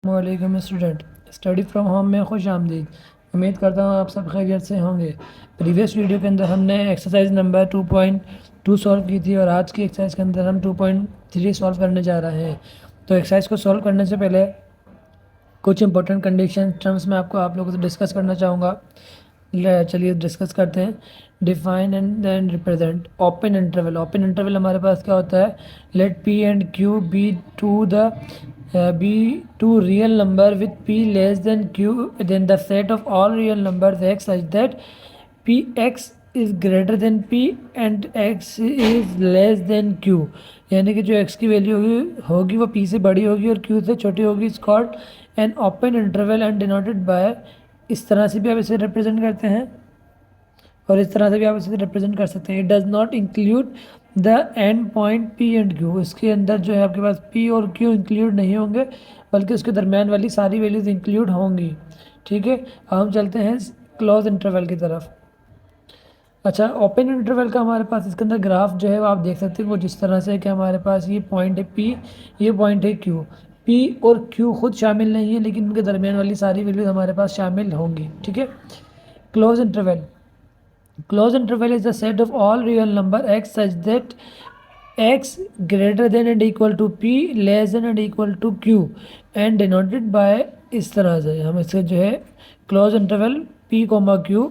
वालेकुम student, study from home में खुश आमदीद। उम्मीद करता हूँ आप सब खैरियत से होंगे। प्रीवियस वीडियो के अंदर हमने एक्सरसाइज नंबर 2.2 सॉल्व की थी और आज की एक्सरसाइज के अंदर हम 2.3 सॉल्व करने जा रहे हैं। तो एक्सरसाइज को सॉल्व करने से पहले कुछ इंपॉर्टेंट कंडीशन टर्म्स में आप लोगों से डिस्कस करना चाहूँगा। चलिए डिस्कस करते हैं। Define and then represent open interval. Open interval हमारे पास क्या होता है? Let P and Q be two real number with P less than Q then the set of all real number x such that P X is greater than P and X is less than Q. यानी कि जो x की value होगी वो P से बड़ी होगी और क्यू से छोटी होगी। Is called an open interval and denoted by, इस तरह से भी आप इसे रिप्रेजेंट करते हैं और इस तरह से भी आप इसे रिप्रेजेंट कर सकते हैं। It does not include the end point P and Q. इसके अंदर जो है आपके पास पी और क्यू इंक्लूड नहीं होंगे बल्कि उसके दरमियान वाली सारी वैल्यूज़ इंक्लूड होंगी। ठीक है, हम चलते हैं क्लोज इंटरवल की तरफ। अच्छा, ओपन इंटरवल का हमारे पास इसके अंदर ग्राफ जो है वो आप देख सकते हैं वो जिस तरह से है कि हमारे पास ये पॉइंट है पी, ये पॉइंट है क्यू। पी और क्यू खुद शामिल नहीं है लेकिन उनके दरमियान वाली सारी वैल्यूज हमारे पास शामिल होंगी। ठीक है, close interval. Close interval is the set of all real number x such that x greater than and equal to p less than and equal to q and denoted by, इस तरह से हम इससे जो है close interval p comma q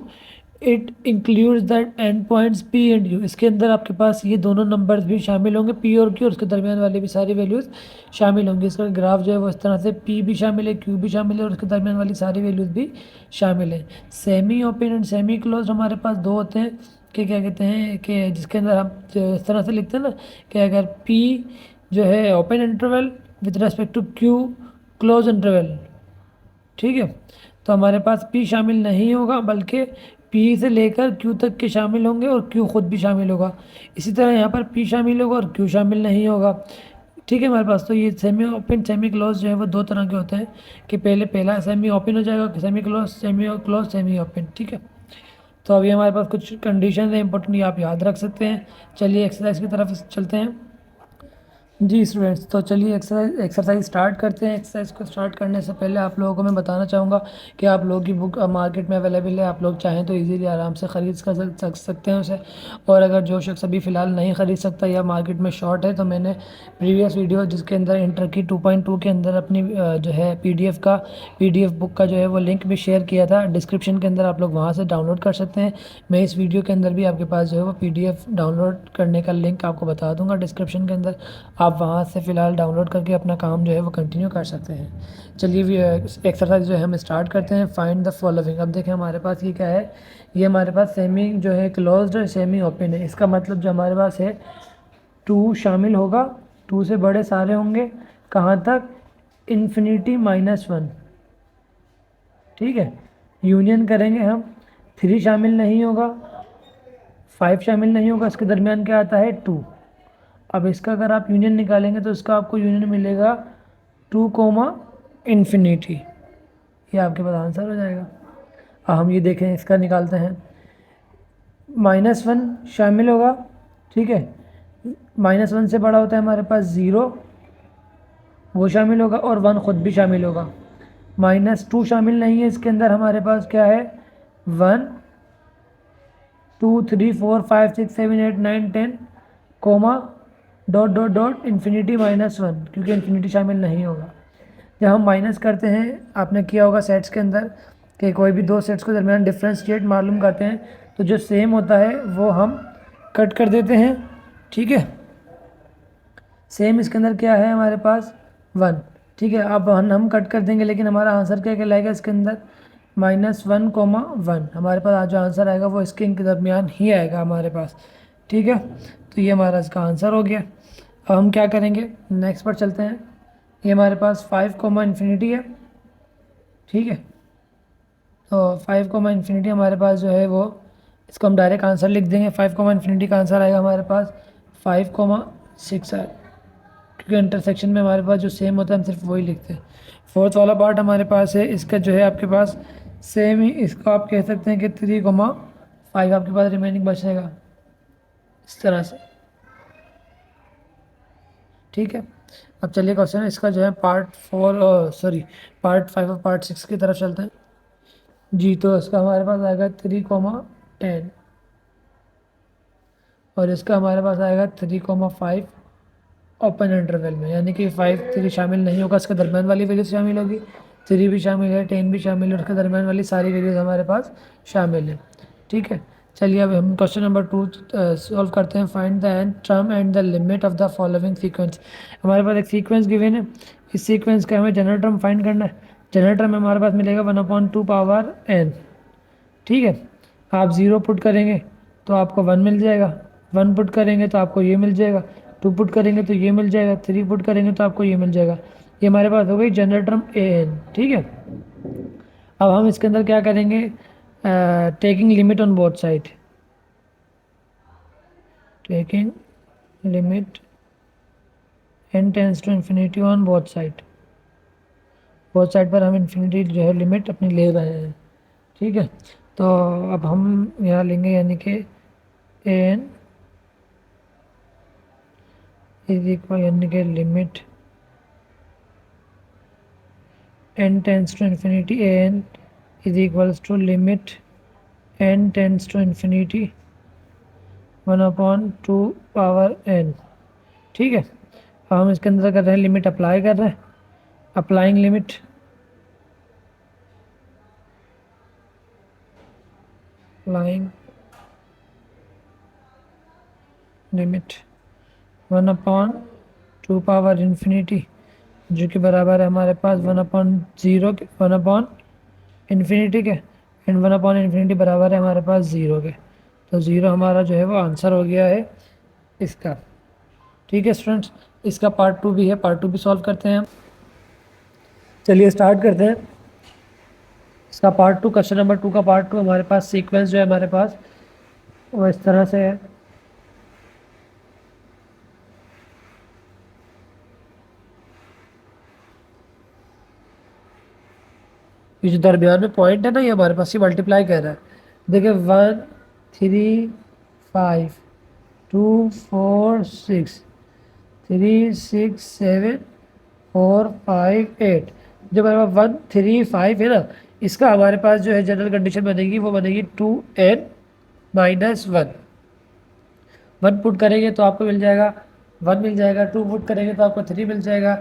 it includes the end points p and u. इसके अंदर आपके पास ये दोनों नंबर्स भी शामिल होंगे, पी और क्यू, और उसके दरमियान वाली भी सारी वैल्यूज़ शामिल होंगी। इसका ग्राफ जो है वो इस तरह से पी भी शामिल है, क्यू भी शामिल है और उसके दरमियान वाली सारी वैल्यूज़ भी शामिल है। Semi open and semi close हमारे पास दो होते हैं कि क्या कहते हैं कि जिसके अंदर हम इस तरह से लिखते हैं ना कि अगर पी जो है open interval with respect to q close interval. ठीक है, तो हमारे पास पी शामिल नहीं होगा बल्कि पी से लेकर क्यू तक के शामिल होंगे और क्यू खुद भी शामिल होगा। इसी तरह यहाँ पर पी शामिल होगा और क्यू शामिल नहीं होगा। ठीक है, हमारे पास तो ये सेमी ओपन सेमी क्लोज जो है वो दो तरह के होते हैं कि पहला सेमी ओपन हो जाएगा, semi close, semi close, semi open. ठीक है, तो अभी हमारे पास कुछ कंडीशन है इंपॉर्टेंट, ये आप याद रख सकते हैं। चलिए एक्सरसाइज की तरफ चलते हैं। जी स्टूडेंट्स, तो चलिए एक्सरसाइज स्टार्ट करते हैं। एक्सरसाइज को स्टार्ट करने से पहले आप लोगों को मैं बताना चाहूँगा कि आप लोगों की बुक मार्केट में अवेलेबल है। आप लोग चाहें तो इजीली आराम से ख़रीद सकते हैं उसे। और अगर जो शख्स अभी फ़िलहाल नहीं ख़रीद सकता या मार्केट में शॉर्ट है तो मैंने प्रीवियस वीडियो जिसके अंदर इंटर की 2.2 के अंदर अपनी जो है पीडीएफ बुक का जो है वो लिंक भी शेयर किया था डिस्क्रिप्शन के अंदर, आप लोग वहाँ से डाउनलोड कर सकते हैं। मैं इस वीडियो के अंदर भी आपके पास जो है वो पीडीएफ डाउनलोड करने का लिंक आपको बता दूँगा डिस्क्रिप्शन के अंदर। आप वहाँ से फ़िलहाल डाउनलोड करके अपना काम जो है वो कंटिन्यू कर सकते हैं। चलिए एक्सरसाइज जो है हम स्टार्ट करते हैं। Find the following. अब देखें हमारे पास ये क्या है, ये हमारे पास सेमी जो है क्लोज्ड और सेमी ओपन है। इसका मतलब जो हमारे पास है टू शामिल होगा, टू से बड़े सारे होंगे, कहाँ तक? इन्फिनिटी -1। ठीक है, यूनियन करेंगे हम, 3 शामिल नहीं होगा, 5 शामिल नहीं होगा, इसके दरमियान क्या आता है? 2। अब इसका अगर आप यूनियन निकालेंगे तो इसका आपको यूनियन मिलेगा 2 कोमा इन्फिनिटी। ये आपके पास आंसर हो जाएगा। अब हम ये देखें, इसका निकालते हैं। -1 शामिल होगा, ठीक है, -1 से बड़ा होता है हमारे पास 0, वो शामिल होगा और 1 खुद भी शामिल होगा। -2 शामिल नहीं है, इसके अंदर हमारे पास क्या है? 1 2 3 4 5 6 7 8 9 10 comma dot dot dot infinity -1, क्योंकि इन्फिनिटी शामिल नहीं होगा। जब हम माइनस करते हैं, आपने किया होगा सेट्स के अंदर कि कोई भी दो सेट्स के दरमियान डिफरेंशिएट मालूम करते हैं तो जो सेम होता है वो हम कट कर देते हैं। ठीक है, सेम इसके अंदर क्या है हमारे पास? 1। ठीक है, अब 1 हम कट कर देंगे लेकिन हमारा आंसर क्या कहलाएगा इसके अंदर? -1 कोमा 1। हमारे पास आज जो आंसर आएगा वो इसके इनके दरमियान ही आएगा हमारे पास। ठीक है, तो ये हमारा इसका आंसर हो गया। अब हम क्या करेंगे, नेक्स्ट पर चलते हैं। ये हमारे पास 5 कोमा इन्फिनिटी है। ठीक है, तो 5 कोमा इन्फिनिटी हमारे पास जो है वो, इसको हम डायरेक्ट आंसर लिख देंगे। 5 कोमा इन्फिनिटी का आंसर आएगा हमारे पास 5,6 है, क्योंकि इंटरसेक्शन में हमारे पास जो सेम होता है हम सिर्फ वही लिखते हैं। फोर्थ वाला पार्ट हमारे पास है, इसका जो है आपके पास सेम ही, इसको आप कह सकते हैं कि 3,5 आपके पास रिमेनिंग बचेगा इस तरह से। ठीक है, अब चलिए क्वेश्चन इसका जो है पार्ट 5 और पार्ट 6 की तरफ चलते हैं जी। तो इसका हमारे पास आएगा 3,10 और इसका हमारे पास आएगा 3,5 ओपन इंटरवल में, यानी कि 5 3 शामिल नहीं होगा, इसके दरमियान वाली वैल्यूज शामिल होगी, 3 भी शामिल है, 10 भी शामिल है, उसके दरमियान वाली सारी वैल्यूज हमारे पास शामिल है। ठीक है, चलिए अब हम क्वेश्चन नंबर 2 सॉल्व करते हैं। Find the end term and the limit of the following sequence. हमारे पास एक सीक्वेंस गिवन है, इस सीक्वेंस का हमें जनरल टर्म फाइंड करना है। जनरल टर्म में हमारे पास मिलेगा 1/2 पावर n। ठीक है, आप 0 पुट करेंगे तो आपको 1 मिल जाएगा, 1 पुट करेंगे तो आपको ये मिल जाएगा, 2 पुट करेंगे तो ये मिल जाएगा, 3 पुट करेंगे तो आपको ये मिल जाएगा। ये हमारे पास हो गई जनरल टर्म an। ठीक है, अब हम इसके अंदर क्या करेंगे, taking limit on both side, taking limit n tends to infinity on both side. Both side पर हम इन्फिनिटी जो है लिमिट अपनी ले रहे हैं। ठीक है, तो अब हम यहाँ लेंगे यानी कि एन इज इक्वल यानी कि limit n tends to infinity n is equals to limit n tends to infinity 1/2 power n। ठीक है, अब हम इसके अंदर कर रहे हैं लिमिट अप्लाई कर रहे हैं, applying limit applying limit 1/2 power infinity जो कि बराबर है हमारे पास 1/0 के, 1/इन्फिनिटी के, एंड 1/इन्फिनिटी बराबर है हमारे पास 0 के। तो 0 हमारा जो है वो आंसर हो गया है इसका। ठीक है स्टूडेंट्स, इसका पार्ट 2 भी है, पार्ट 2 भी सॉल्व करते हैं हम। चलिए स्टार्ट करते हैं इसका पार्ट 2। क्वेश्चन नंबर 2 का पार्ट 2 हमारे पास सीक्वेंस जो है हमारे पास वो इस तरह से है। ये जो दरमियान में पॉइंट है ना, ये हमारे पास ही मल्टीप्लाई कर रहा है। देखिए 1 3 5 2 4 6 3 6 7 4 5 8। जो हमारे पास 1 3 5 है ना, इसका हमारे पास जो है जनरल कंडीशन बनेगी वो बनेगी 2n माइनस 1। 1 पुट करेंगे तो आपको मिल जाएगा 1 मिल जाएगा, 2 पुट करेंगे तो आपको 3 मिल जाएगा,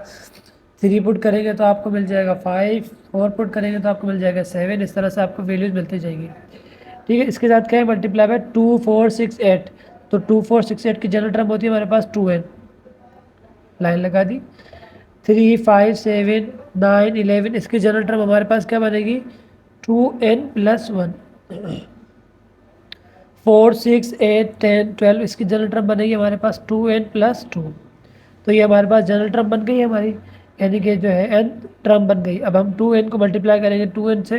3 पुट करेंगे तो आपको मिल जाएगा 5, 4 पुट करेंगे तो आपको मिल जाएगा 7। इस तरह से आपको वैल्यूज मिलती जाएगी। ठीक है, इसके साथ क्या है मल्टीप्लाई बाय 2 4 6 8। तो 2 4 6 8 की जनरल टर्म होती है हमारे पास 2n, लाइन लगा दी। 3 5 7 9 11 इसकी जनरल टर्म हमारे पास क्या बनेगी 2n प्लस 1। 4 6 8 10 12 इसकी जनरल टर्म बनेगी हमारे पास 2n प्लस 2। तो ये हमारे पास जनरल टर्म बन गई है हमारी, यानी कि जो है n टर्म बन गई। अब हम 2n को मल्टीप्लाई करेंगे 2n से,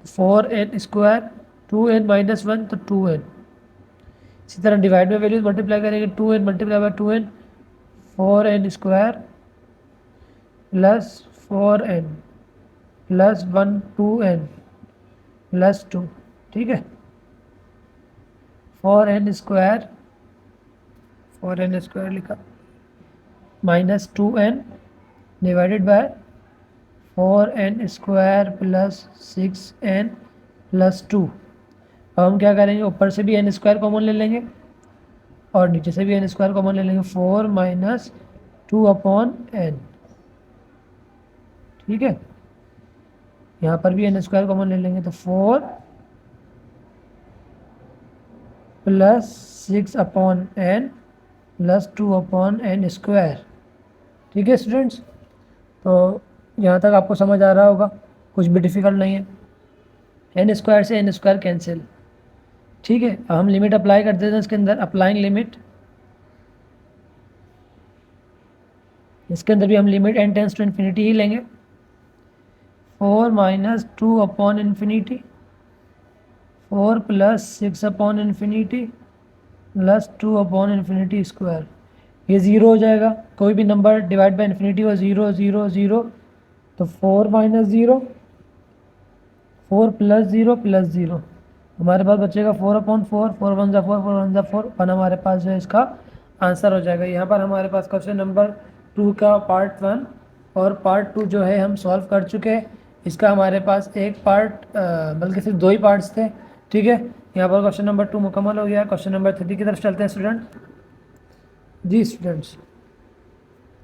4n स्क्वायर, 2n माइनस 1 तो 2n। इसी तरह डिवाइड में वैल्यूज मल्टीप्लाई करेंगे 2n multiply by 2n, 4n square plus 4n plus 1 2n plus 2। ठीक है, 4n स्क्वायर लिखा minus 2n divided by 4n square plus 6n plus 2। अब हम क्या करेंगे, ऊपर से भी n स्क्वायर कॉमन ले लेंगे और नीचे से भी n स्क्वायर कॉमन ले लेंगे, 4 माइनस 2/n। ठीक है, यहाँ पर भी n स्क्वायर कॉमन ले लेंगे तो 4 plus 6/n plus 2/n square. ठीक है स्टूडेंट्स, तो यहाँ तक आपको समझ आ रहा होगा, कुछ भी डिफिकल्ट नहीं है। n स्क्वायर से n स्क्वायर कैंसिल। ठीक है, अब हम लिमिट अप्लाई कर देते हैं इसके अंदर, अप्लाइंग लिमिट। इसके अंदर भी हम limit n tends to infinity ही लेंगे। 4 माइनस 2/इन्फिनिटी, 4 प्लस 6/इन्फिनिटी प्लस 2/इन्फिनिटी स्क्वायर। ये 0 हो जाएगा, कोई भी नंबर डिवाइड बाय इन्फिनिटी हो 0 0 0। तो 4 माइनस 0, 4 प्लस 0 प्लस 0, हमारे पास बचेगा 4/4, 4 1 4, 4 1 4, 1 हमारे पास जो है इसका आंसर हो जाएगा। यहाँ पर हमारे पास क्वेश्चन नंबर टू का पार्ट 1 और पार्ट 2 जो है हम सॉल्व कर चुके हैं। इसका हमारे पास एक पार्ट बल्कि सिर्फ 2 ही पार्ट्स थे। ठीक है, यहाँ पर क्वेश्चन नंबर 2 मुकम्मल हो गया। क्वेश्चन नंबर 3 की तरफ चलते हैं स्टूडेंट। जी स्टूडेंट्स,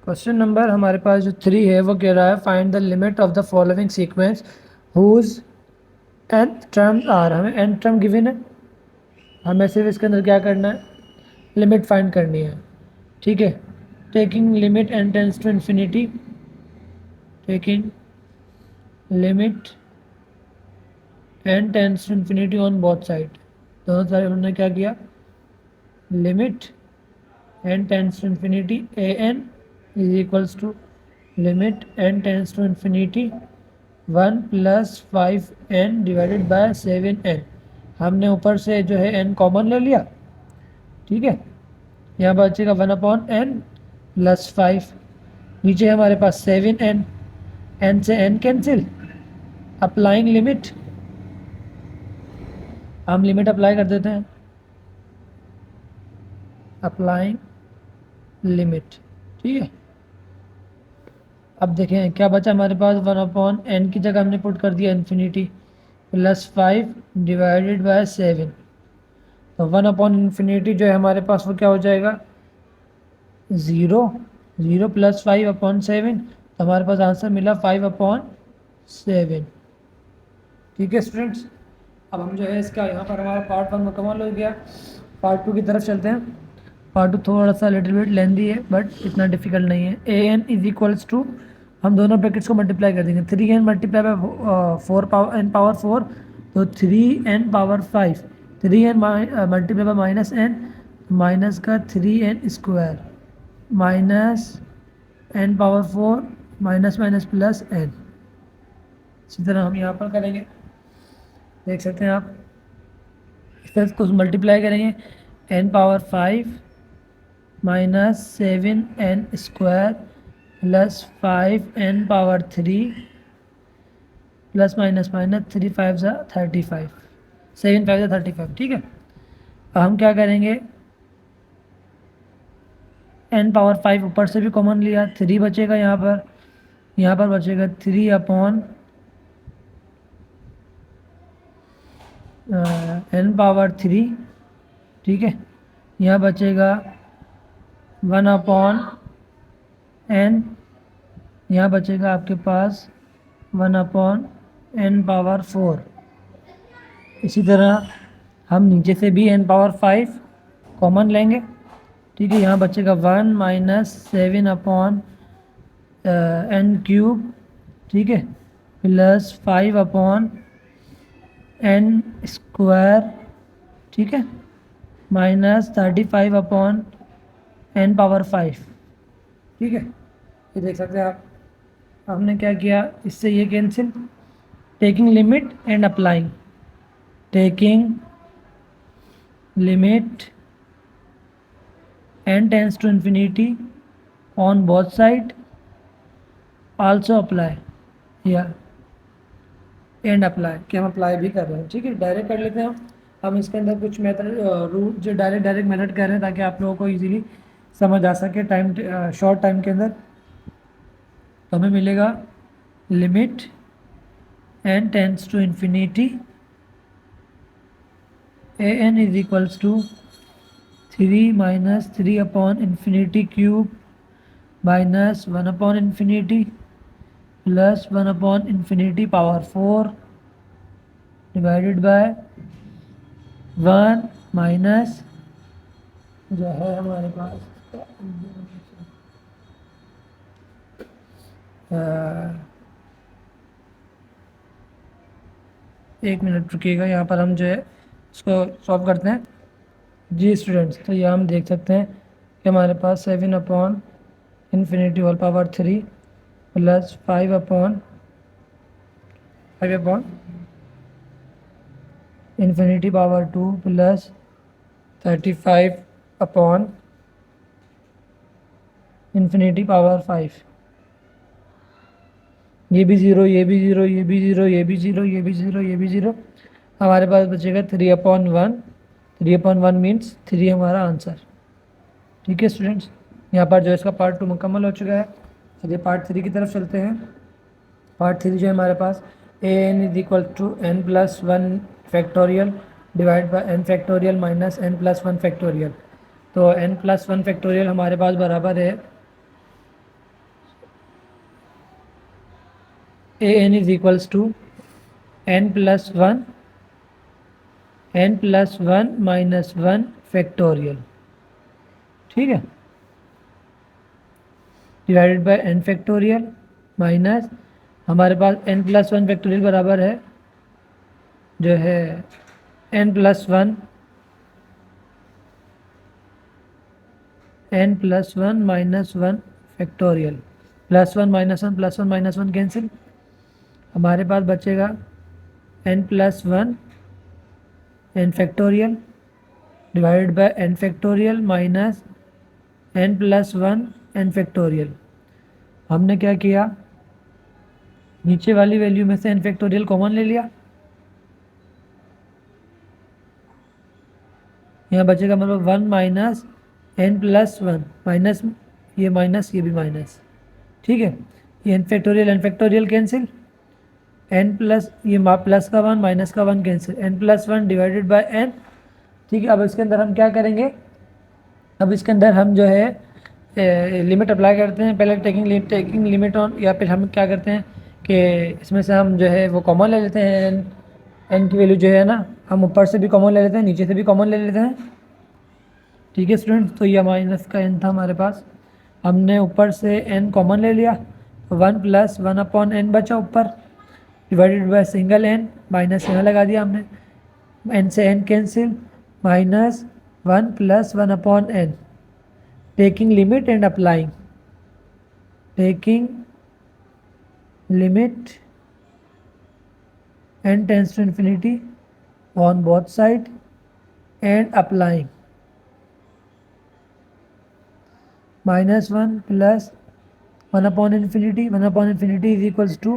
क्वेश्चन नंबर हमारे पास जो 3 है वो कह रहा है find the limit of the following sequence whose nth terms are. हमें nth टर्म गिवन है, हमें सिर्फ इसके अंदर क्या करना है, लिमिट फाइंड करनी है। ठीक है, taking limit n tends to infinity, taking limit n tends to infinity on both side. दोनों साइड हमने क्या किया, limit n tends to infinity an is equals to limit n tends to infinity 1 + 5n divided by 7n। हमने ऊपर से जो है n common ले लिया। ठीक है, यहाँ बचेगा 1/n + 5। नीचे हमारे पास 7n, n से n कैंसिल, अप्लाइंग लिमिट, हम लिमिट अप्लाई कर देते हैं, अप्लाइंग लिमिट। ठीक है, अब देखें क्या बचा हमारे पास, 1/n की जगह हमने पुट कर दिया इन्फिनिटी + 5 डिवाइडेड बाय 7। तो 1/∞ जो है हमारे पास वो क्या हो जाएगा, 0 + 5/7। तो हमारे पास आंसर मिला 5/7। ठीक है स्टूडेंट्स, अब हम जो है इसका यहाँ पर हमारा पार्ट 1 मुकम्मल हो गया। पार्ट 2 की तरफ चलते हैं। पार्ट 2 थोड़ा सा लिटिल बिट लेंदी है बट इतना डिफिकल्ट नहीं है। an इज इक्वल्स टू, हम दोनों ब्रैकेट्स को मल्टीप्लाई कर देंगे। 3n मल्टीप्लाई बाय 4n⁻4, तो 3n power 5, 3n multiply by -n, minus का 3n² -n⁻4 minus minus plus n। इसी तरह हम यहाँ पर करेंगे, देख सकते हैं आप, इस तरह को मल्टीप्लाई करेंगे, n⁻5 -7n² + 5n⁻3 plus minus minus 3 5 ज़ा 35, 7 5 ज़ा 35। ठीक है, अब हम क्या करेंगे, n⁻5 ऊपर से भी कॉमन लिया, 3 बचेगा यहाँ पर बचेगा 3/n⁻3। ठीक है, यहाँ बचेगा 1/n, यहाँ बचेगा आपके पास 1/n⁻4। इसी तरह हम नीचे से भी n⁻5 कॉमन लेंगे। ठीक है, यहाँ बचेगा 1 - 7/n³। ठीक है, + 5/n²। ठीक है, -35/n⁻5। ठीक है, ये देख सकते हैं आप, हमने क्या किया, इससे ये cancel, taking limit and applying, taking limit n tends to infinity on both side, also apply, या एंड अप्लाई, कि हम अप्लाई भी कर रहे हैं। ठीक है, डायरेक्ट कर लेते हैं हम इसके अंदर कुछ मेथड रूट जो डायरेक्ट मेथड कर रहे हैं ताकि आप लोगों को इजीली समझ आ सके शॉर्ट टाइम के अंदर। तो हमें मिलेगा limit n tends to infinity an is equals to 3 - 3/∞³ -1/∞ plus 1/∞⁻4 divided by 1 minus जो है हमारे पास 1 मिनट रुकिएगा, यहाँ पर हम जो है इसको सॉल्व करते हैं। जी स्टूडेंट्स, तो ये हम देख सकते हैं कि हमारे पास 7/∞³ प्लस 5/∞² प्लस 35/∞5। ये भी 0, ये भी 0, ये भी 0, ये भी 0, ये भी 0, ये भी 0। हमारे पास बचेगा 3/1। 3/1 मीन्स 3 हमारा आंसर। ठीक है स्टूडेंट्स, यहाँ पर जो इसका पार्ट 2 मुकम्मल हो चुका है। चलिए पार्ट 3 की तरफ चलते हैं। पार्ट 3 जो है हमारे पास A N is equal to N plus one factorial divide by N factorial minus N plus one factorial. तो एन प्लस वन फैक्टोरियल हमारे पास बराबर है A N is equals to N plus one minus one factorial, ठीक है, divided by N factorial minus हमारे पास N plus one factorial बराबर है जो है N plus one minus one factorial. Plus one minus one cancel, हमारे पास बचेगा n plus one n factorial divided by N factorial minus N plus one n factorial. हमने क्या किया, नीचे वाली वैल्यू में से एन फैक्टोरियल कॉमन ले लिया, यहाँ बचेगा मतलब one minus N plus one, minus ये भी माइनस, ठीक है। ये n factorial cancel, n plus ये प्लस का वन माइनस का one cancel, n plus one divided by n, ठीक है। अब इसके अंदर हम क्या करेंगे, अब इसके अंदर हम जो है लिमिट अप्लाई करते हैं, पहले टेकिंग लिमिट ऑन, या फिर हम क्या करते हैं कि इसमें से हम जो है वो कॉमन ले लेते हैं, एन की वैल्यू जो है ना हम ऊपर से भी कॉमन ले लेते हैं, नीचे से भी कॉमन ले लेते हैं, ठीक है स्टूडेंट्स। तो ये माइनस का एन था हमारे पास, हमने ऊपर से एन कॉमन ले लिया, one plus one upon n बचा ऊपर divided by single n, minus यहाँ लगा दिया हमने, एन से n cancel, minus one plus one upon n, taking limit and applying, taking limit n tends to infinity on both side and applying minus 1 plus 1 upon infinity is equals to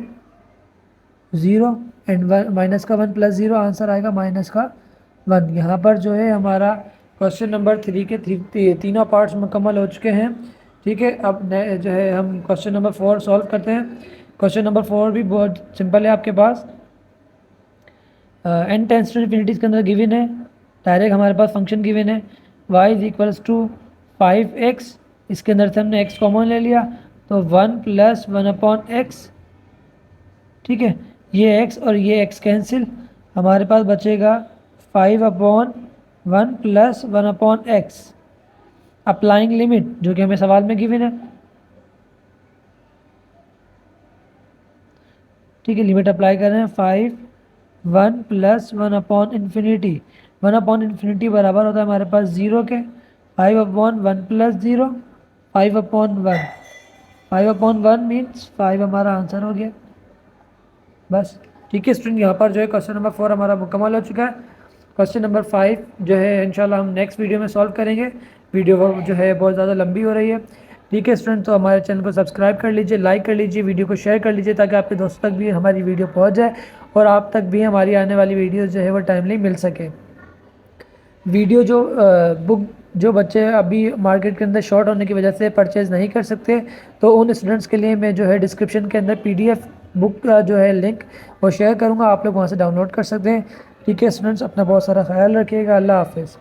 0 and minus का 1 plus 0 answer आएगा minus का 1। यहाँ पर जो है हमारा question number 3 के तीनों पार्ट्स मुकम्मल हो चुके हैं, ठीक है। अब जो है हम क्वेश्चन नंबर 4 सॉल्व करते हैं। क्वेश्चन नंबर 4 भी बहुत सिंपल है आपके पास, एन टेंस टू इन्फिनिटी के अंदर गिवन है, डायरेक्ट हमारे पास फंक्शन गिवन है y is equals to 5x, इसके अंदर से हमने x कॉमन ले लिया तो 1 प्लस वन अपॉन एक्स, ठीक है। ये x और ये x कैंसिल, हमारे पास बचेगा 5 upon 1 plus one upon x, applying limit जो कि हमें सवाल में गिवन है, ठीक है। लिमिट अप्लाई कर रहे हैं 5 1 plus one upon infinity, one upon infinity बराबर होता है हमारे पास 0 के, 5 upon 1 plus 0, 5 upon 1, 5 upon 1 means 5 हमारा आंसर हो गया बस, ठीक है स्टूडेंट। यहाँ पर जो है क्वेश्चन नंबर 4 हमारा मुकम्मल हो चुका है। क्वेश्चन नंबर 5 जो है इंशाल्लाह हम नेक्स्ट वीडियो में सॉल्व करेंगे, वीडियो जो है बहुत ज़्यादा लंबी हो रही है, ठीक है स्टूडेंट। तो हमारे चैनल को सब्सक्राइब कर लीजिए, लाइक कर लीजिए, वीडियो को शेयर कर लीजिए ताकि आपके दोस्तों तक भी हमारी वीडियो पहुंच जाए और आप तक भी हमारी आने वाली वीडियो जो है वो टाइमली मिल सके। वीडियो जो बुक जो बच्चे अभी मार्केट के अंदर शॉर्ट होने की वजह से परचेज़ नहीं कर सकते, तो उन स्टूडेंट्स के लिए मैं जो है डिस्क्रिप्शन के अंदर PDF बुक का जो है लिंक वो शेयर करूँगा, आप लोग वहाँ से डाउनलोड कर सकते हैं, ठीक है स्टूडेंट्स। अपना बहुत सारा ख्याल रखिएगा, अल्लाह हाफिज़।